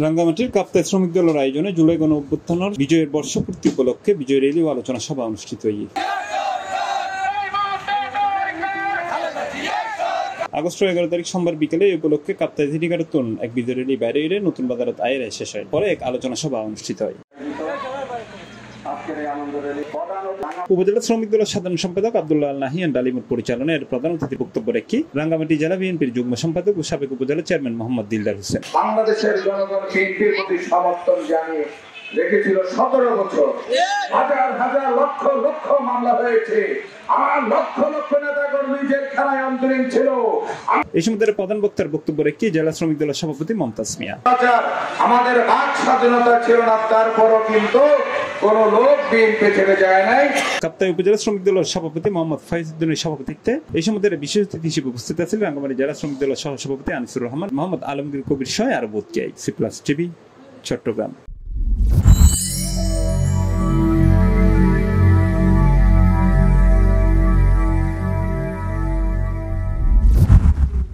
রাঙ্গামাটির কাপ্তাই শ্রমিক দলের আয়োজনে জুলাই গণ অভ্যুত্থানের বিজয়ের বর্ষপূর্তি উপলক্ষে বিজয় র্যালি ও আলোচনা সভা অনুষ্ঠিত আগস্ট 11 তারিখ সোমবার বিকেলে এই উপলক্ষে কাপ্তাই ঝিটিঘাটতন এক বিজয় র্যালি বাইরে এলে নতুন বাজারত আয়ের শেষ হয়। পরে এক আলোচনা সভা অনুষ্ঠিত হয়। উপজেলা শ্রমিক দলের সাধারণ সম্পাদক আব্দুল্লাহ আল নাহিয়ান ডালিমুর পরিচালনায় প্রধান অতিথির বক্তব্য রেখে রাঙ্গামাটি জেলা বিএনপির যুগ্ম সম্পাদক ও সাবেক উপজেলা চেয়ারম্যান মোহাম্মদ দিলদার হোসেন বাংলাদেশের জনগণ বিএনপির প্রতি সমর্থন জানিয়ে রেখেছিল 17 বছর। হাজার হাজার লক্ষ লক্ষ মামলা হয়েছে, আমার লক্ষ লক্ষ নেতা কর্মী জেলখানায় অন্তরীণ ছিল। এই সময় প্রধান বক্তার বক্তব্য রেখে জেলা শ্রমিক দলের সভাপতি মমতাজ মিয়া আমাদের বাক স্বাধীনতা ছিল না, তারপরও কিন্তু কোন লোক বিএনপি ছেড়ে যায় নাই। কাপ্তাই উপজেলা শ্রমিক দলের সভাপতি মোহাম্মদ ফাইজউদ্দিনের সভাপতিত্বে এই সময় বিশেষ অতিথি হিসেবে উপস্থিত আছেন রাঙ্গামাটি জেলা শ্রমিক দলের সহ সভাপতি আনিসুর রহমান, মোহাম্মদ আলমগীর কবির সহ আরো বোধ কে। C plus TV, Chittagong.